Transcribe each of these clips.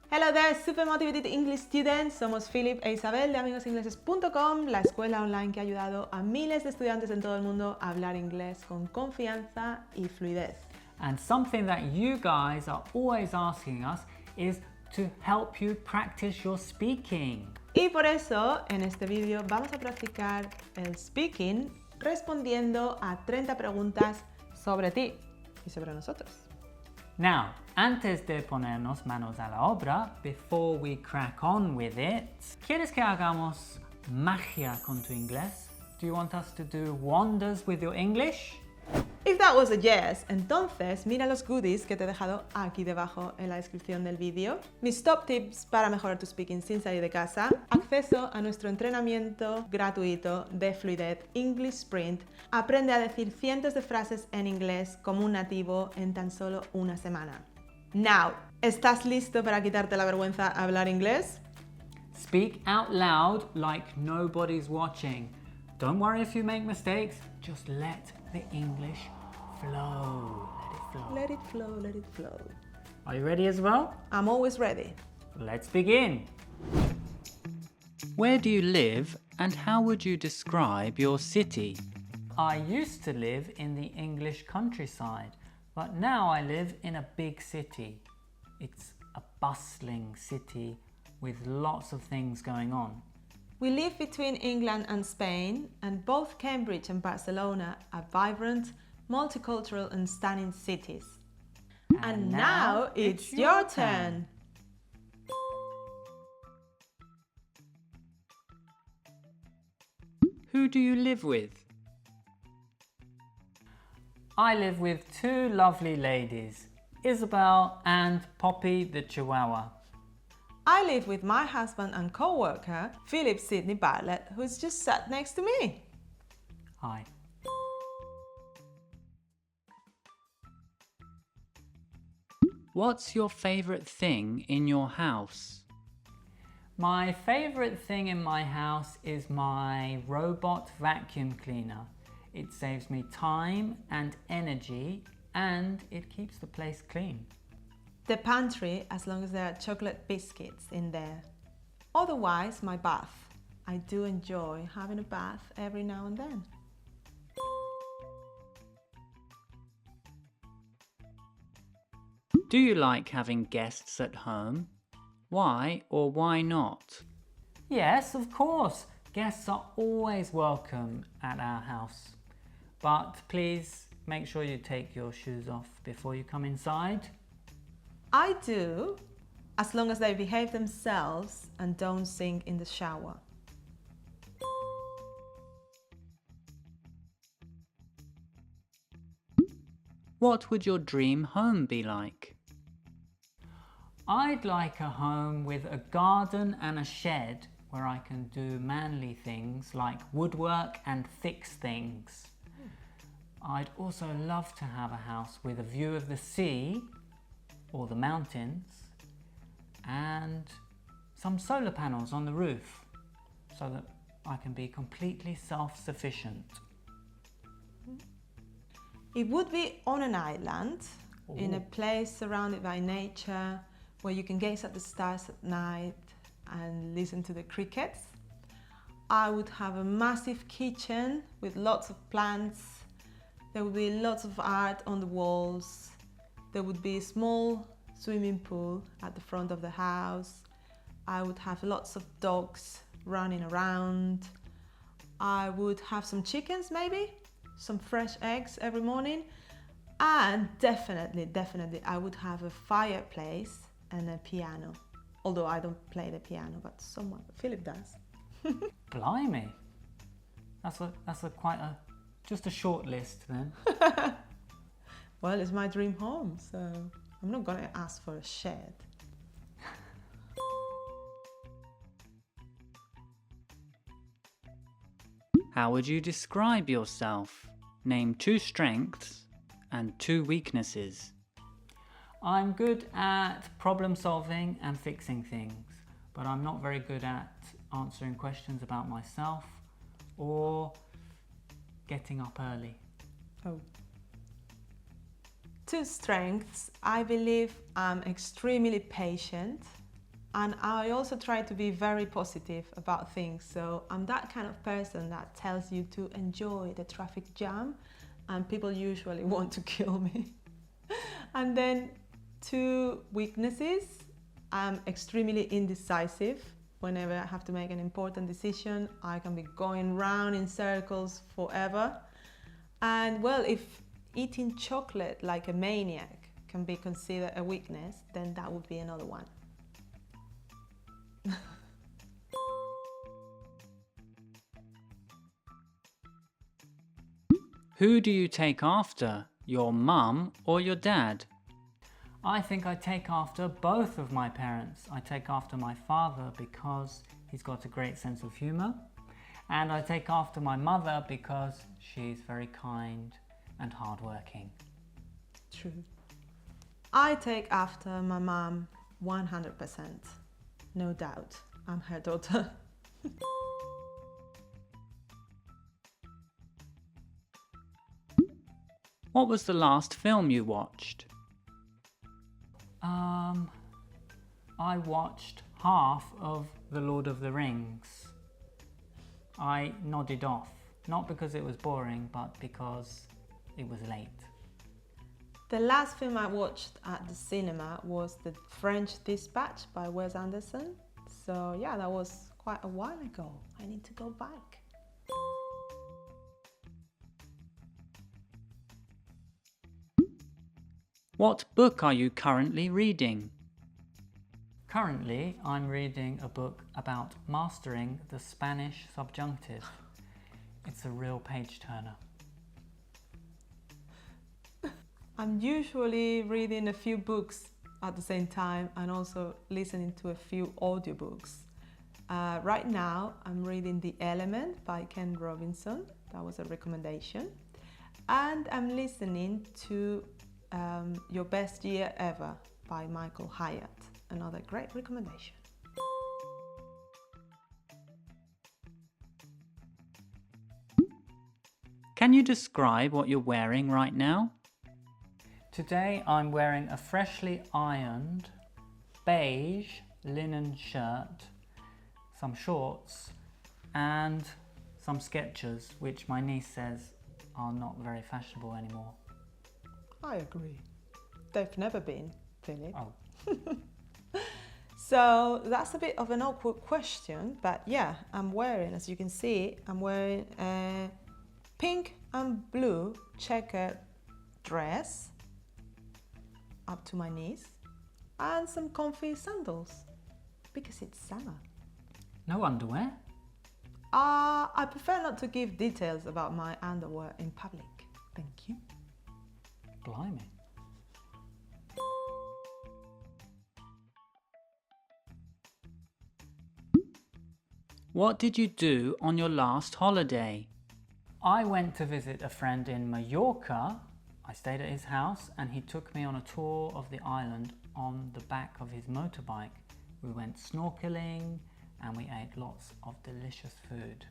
Hello there, super motivated English students. Somos Philip e Isabel de amigosingleses.com, la escuela online que ha ayudado a miles de estudiantes en todo el mundo a hablar inglés con confianza y fluidez. And something that you guys are always asking us is to help you practice your speaking. Y por eso, en este vídeo vamos a practicar el speaking respondiendo a 30 preguntas sobre ti y sobre nosotros. Now, antes de ponernos manos a la obra, before we crack on with it, ¿quieres que hagamos magia con tu inglés? Do you want us to do wonders with your English? If that was a yes, entonces mira los goodies que te he dejado aquí debajo en la descripción del vídeo. Mis top tips para mejorar tu speaking sin salir de casa. Acceso a nuestro entrenamiento gratuito de fluidez English Sprint. Aprende a decir cientos de frases en inglés como un nativo en tan solo una semana. Now, ¿estás listo para quitarte la vergüenza a hablar inglés? Speak out loud like nobody's watching. Don't worry if you make mistakes, just let the English flow. Let it flow. Let it flow, let it flow. Are you ready as well? I'm always ready. Let's begin. Where do you live and how would you describe your city? I used to live in the English countryside, but now I live in a big city. It's a bustling city with lots of things going on. We live between England and Spain, and both Cambridge and Barcelona are vibrant, multicultural and stunning cities. And now it's your turn! Who do you live with? I live with two lovely ladies, Isabel and Poppy the Chihuahua. I live with my husband and co-worker, Philip Sidney Bartlett, who's just sat next to me. Hi. What's your favourite thing in your house? My favourite thing in my house is my robot vacuum cleaner. It saves me time and energy and it keeps the place clean. The pantry, as long as there are chocolate biscuits in there. Otherwise, my bath. I do enjoy having a bath every now and then. Do you like having guests at home? Why or why not? Yes, of course. Guests are always welcome at our house. But please make sure you take your shoes off before you come inside. I do, as long as they behave themselves and don't sing in the shower. What would your dream home be like? I'd like a home with a garden and a shed where I can do manly things like woodwork and fix things. I'd also love to have a house with a view of the sea or the mountains and some solar panels on the roof so that I can be completely self-sufficient. It would be on an island, in a place surrounded by nature, where you can gaze at the stars at night and listen to the crickets. I would have a massive kitchen with lots of plants. There would be lots of art on the walls. There would be a small swimming pool at the front of the house. I would have lots of dogs running around. I would have some chickens maybe, some fresh eggs every morning. And definitely, I would have a fireplace and a piano. Although I don't play the piano, but someone, Philip does. Blimey. That's just a short list then. Well, it's my dream home, so I'm not going to ask for a shed. How would you describe yourself? Name 2 strengths and 2 weaknesses. I'm good at problem solving and fixing things, but I'm not very good at answering questions about myself or getting up early. Oh. 2 strengths. I believe I'm extremely patient And I also try to be very positive about things. So I'm that kind of person that tells you to enjoy the traffic jam, and people usually want to kill me. And then 2 weaknesses, I'm extremely indecisive. Whenever I have to make an important decision, I can be going round in circles forever. And well, if eating chocolate like a maniac can be considered a weakness, then that would be another one. Who do you take after, your mum or your dad? I think I take after both of my parents. I take after my father because he's got a great sense of humour, and I take after my mother because she's very kind and hardworking. True. I take after my mum 100%. No doubt, I'm her daughter. What was the last film you watched? I watched half of The Lord of the Rings. I nodded off, not because it was boring, but because it was late. The last film I watched at the cinema was The French Dispatch by Wes Anderson. So yeah, that was quite a while ago. I need to go back. What book are you currently reading? Currently, I'm reading a book about mastering the Spanish subjunctive. It's a real page-turner. I'm usually reading a few books at the same time and also listening to a few audiobooks. Right now, I'm reading The Element by Ken Robinson. That was a recommendation. And I'm listening to Your Best Year Ever by Michael Hyatt. Another great recommendation. Can you describe what you're wearing right now? Today I'm wearing a freshly ironed beige linen shirt, some shorts and some Skechers, which my niece says are not very fashionable anymore. I agree. They've never been, Philip. Oh. So that's a bit of an awkward question, but yeah, I'm wearing, as you can see, I'm wearing a pink and blue checkered dress up to my knees and some comfy sandals because it's summer. No underwear? I prefer not to give details about my underwear in public. Thank you. Blimey. What did you do on your last holiday? I went to visit a friend in Mallorca. I stayed at his house and he took me on a tour of the island on the back of his motorbike. We went snorkeling and we ate lots of delicious food.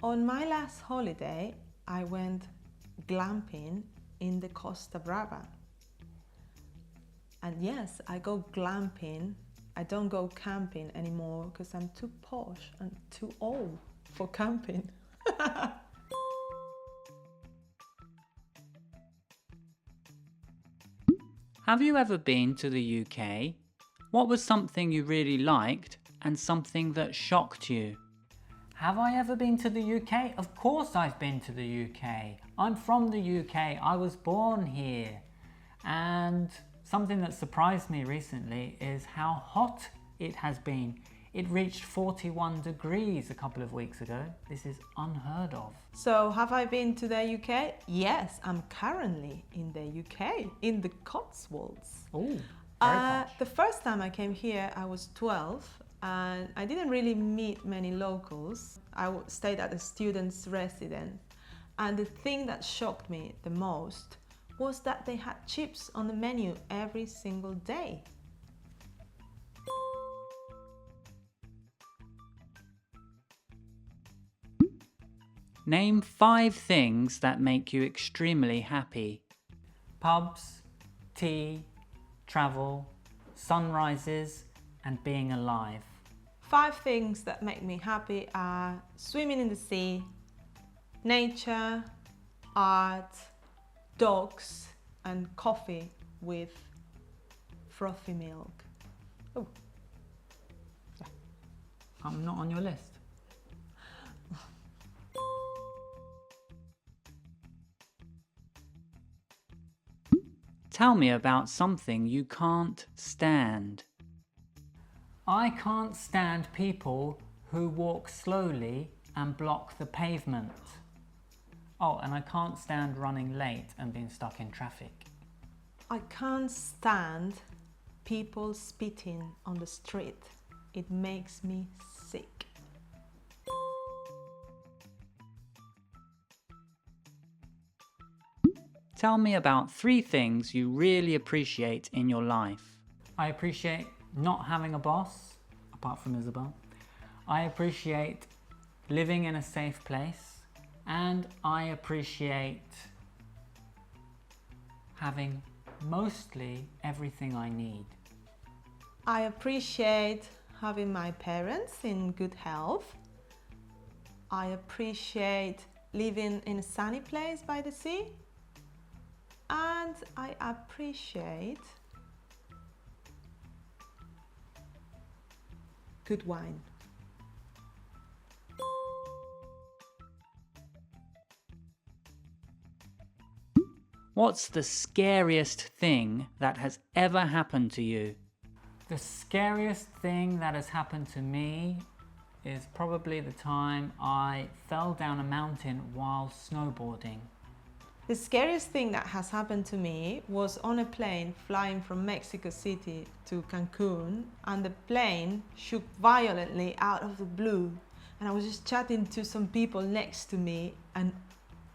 On my last holiday, I went glamping in the Costa Brava. And yes, I go glamping. I don't go camping anymore because I'm too posh and too old for camping. Have you ever been to the UK? What was something you really liked and something that shocked you? Have I ever been to the UK? Of course I've been to the UK. I'm from the UK. I was born here. And something that surprised me recently is how hot it has been. It reached 41 degrees a couple of weeks ago. This is unheard of. So have I been to the UK? Yes, I'm currently in the UK, in the Cotswolds. Oh, very posh. The first time I came here, I was 12 and I didn't really meet many locals. I stayed at a student's residence, and the thing that shocked me the most was that they had chips on the menu every single day. Name 5 things that make you extremely happy. Pubs, tea, travel, sunrises, and being alive. 5 things that make me happy are swimming in the sea, nature, art, dogs, and coffee with frothy milk. Oh. I'm not on your list. Tell me about something you can't stand. I can't stand people who walk slowly and block the pavement. Oh, and I can't stand running late and being stuck in traffic. I can't stand people spitting on the street. It makes me sick. Tell me about 3 things you really appreciate in your life. I appreciate not having a boss, apart from Isabel. I appreciate living in a safe place, and I appreciate having mostly everything I need. I appreciate having my parents in good health. I appreciate living in a sunny place by the sea. And I appreciate good wine. What's the scariest thing that has ever happened to you? The scariest thing that has happened to me is probably the time I fell down a mountain while snowboarding. The scariest thing that has happened to me was on a plane flying from Mexico City to Cancun, and the plane shook violently out of the blue, and I was just chatting to some people next to me and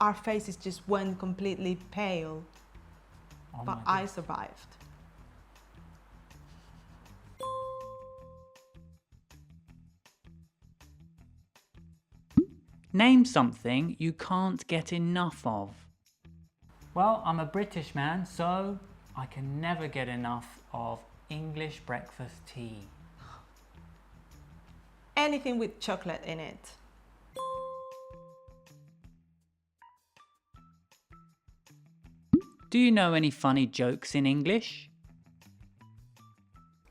our faces just went completely pale, Oh but my I survived. Name something you can't get enough of. Well, I'm a British man, so I can never get enough of English breakfast tea. Anything with chocolate in it. Do you know any funny jokes in English?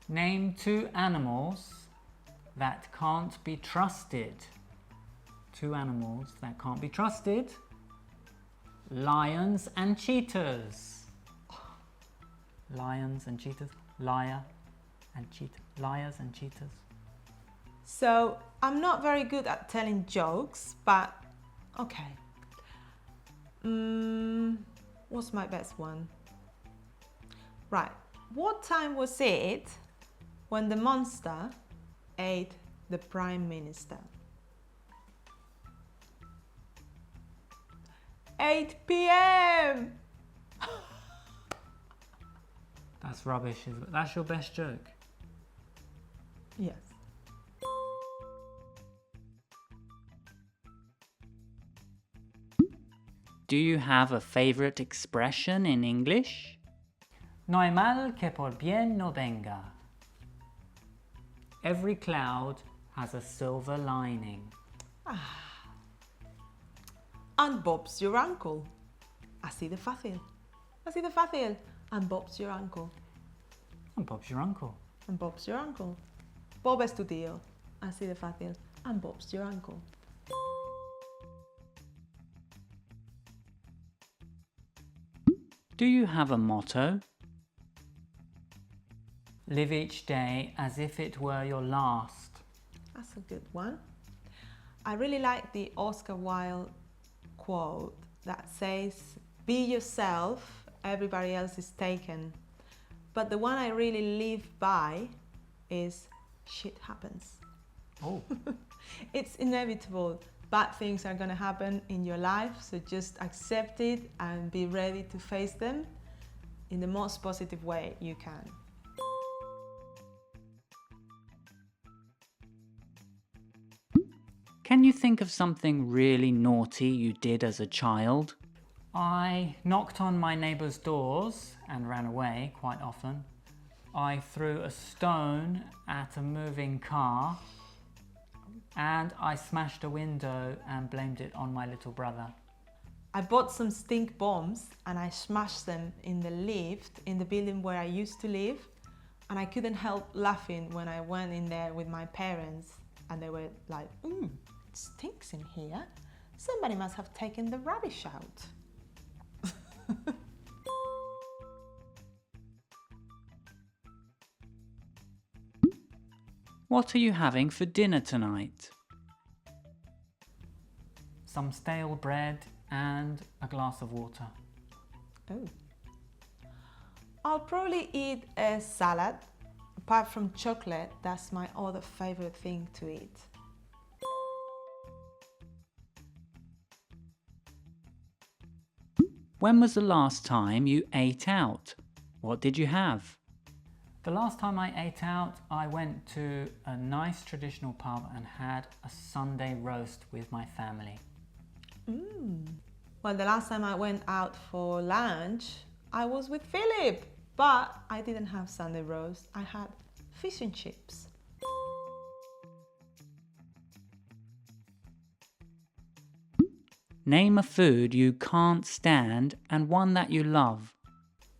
Name 2 animals that can't be trusted. 2 animals that can't be trusted. Lions and cheetahs. Lions and cheetahs. Liar and cheetah. Liars and cheetahs. So I'm not very good at telling jokes, but okay. What's my best one? Right. What time was it when the monster ate the Prime Minister? 8 p.m. That's rubbish. That's your best joke. Yes. Do you have a favorite expression in English? No hay mal que por bien no venga. Every cloud has a silver lining. And Bob's your uncle. Así de fácil. Así de fácil. And Bob's your uncle. And Bob's your uncle. And Bob's your uncle. Bob es tu tío. Así de fácil. And Bob's your uncle. Do you have a motto? Live each day as if it were your last. That's a good one. I really like the Oscar Wilde quote that says, "Be yourself, everybody else is taken." But the one I really live by is, shit happens. Oh. It's inevitable. Bad things are gonna happen in your life, so just accept it and be ready to face them in the most positive way you can. Can you think of something really naughty you did as a child? I knocked on my neighbours' doors and ran away quite often. I threw a stone at a moving car and I smashed a window and blamed it on my little brother. I bought some stink bombs and I smashed them in the lift in the building where I used to live, and I couldn't help laughing when I went in there with my parents and they were like, it stinks in here. Somebody must have taken the rubbish out. What are you having for dinner tonight? Some stale bread and a glass of water. Oh. I'll probably eat a salad. Apart from chocolate, that's my other favorite thing to eat. When was the last time you ate out? What did you have? The last time I ate out, I went to a nice traditional pub and had a Sunday roast with my family. Well, the last time I went out for lunch, I was with Philip, but I didn't have Sunday roast. I had fish and chips. Name a food you can't stand and one that you love.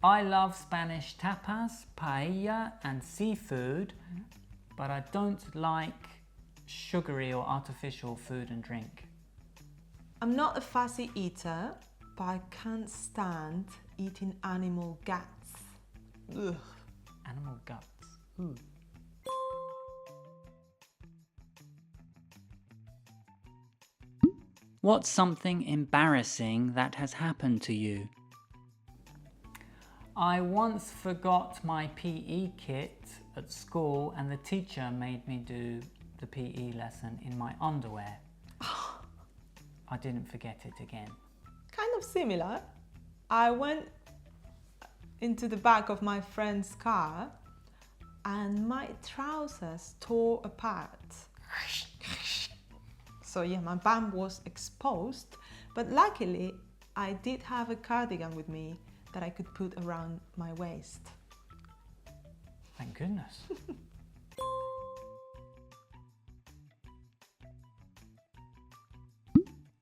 I love Spanish tapas, paella and seafood, but I don't like sugary or artificial food and drink. I'm not a fussy eater, but I can't stand eating animal guts. Ugh. Animal guts. Ooh. What's something embarrassing that has happened to you? I once forgot my PE kit at school and the teacher made me do the PE lesson in my underwear. I didn't forget it again. Kind of similar. I went into the back of my friend's car and my trousers tore apart. So yeah, my bum was exposed, but luckily I did have a cardigan with me that I could put around my waist. Thank goodness.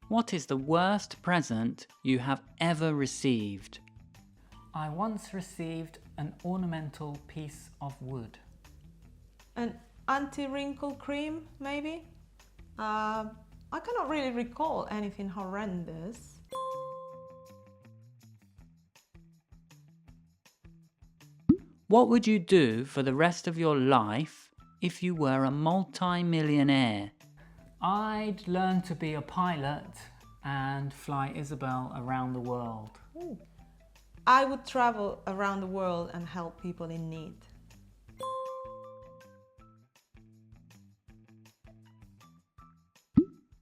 What is the worst present you have ever received? I once received an ornamental piece of wood. An anti-wrinkle cream, maybe? I cannot really recall anything horrendous. What would you do for the rest of your life if you were a multi-millionaire? I'd learn to be a pilot and fly Isabel around the world. Ooh. I would travel around the world and help people in need.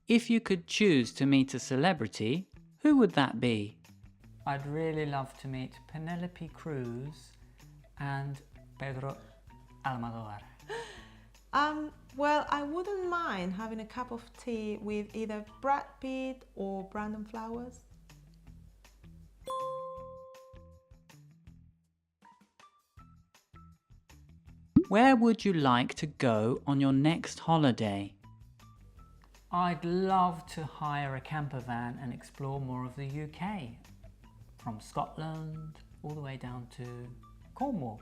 If you could choose to meet a celebrity, who would that be? I'd really love to meet Penelope Cruz and Pedro Almodovar. Well, I wouldn't mind having a cup of tea with either Brad Pitt or Brandon Flowers. Where would you like to go on your next holiday? I'd love to hire a camper van and explore more of the UK, from Scotland all the way down to Cornwall.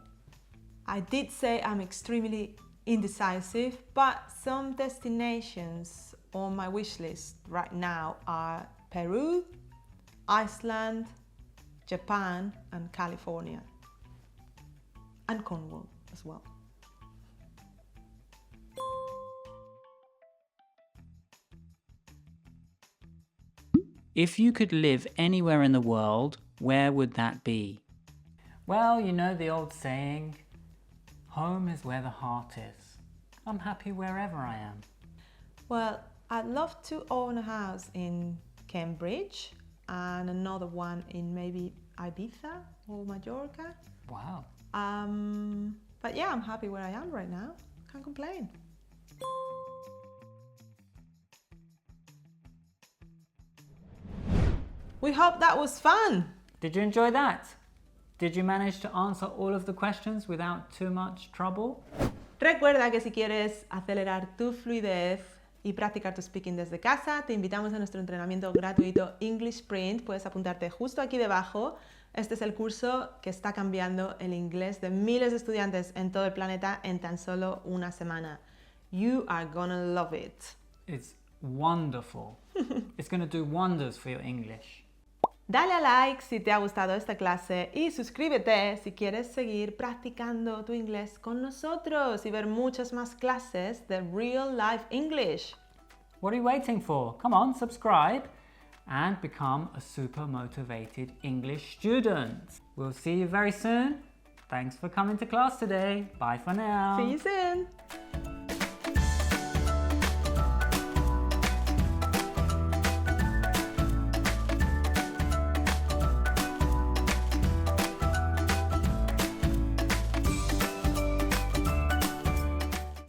I did say I'm extremely indecisive, but some destinations on my wish list right now are Peru, Iceland, Japan and California, and Cornwall as well. If you could live anywhere in the world, where would that be? Well, you know the old saying, home is where the heart is. I'm happy wherever I am. Well, I'd love to own a house in Cambridge and another one in maybe Ibiza or Mallorca. Wow. But yeah, I'm happy where I am right now. Can't complain. We hope that was fun. Did you enjoy that? Did you manage to answer all of the questions without too much trouble? Recuerda que si quieres acelerar tu fluidez y practicar tu speaking desde casa, te invitamos a nuestro entrenamiento gratuito English Sprint. Puedes apuntarte justo aquí debajo. Este es el curso que está cambiando el inglés de miles de estudiantes en todo el planeta en tan solo una semana. You are gonna love it. It's wonderful. It's going to do wonders for your English. Dale a like si te ha gustado esta clase y suscríbete si quieres seguir practicando tu inglés con nosotros y ver muchas más clases de Real Life English. What are you waiting for? Come on, subscribe and become a super motivated English student. We'll see you very soon. Thanks for coming to class today. Bye for now. See you soon.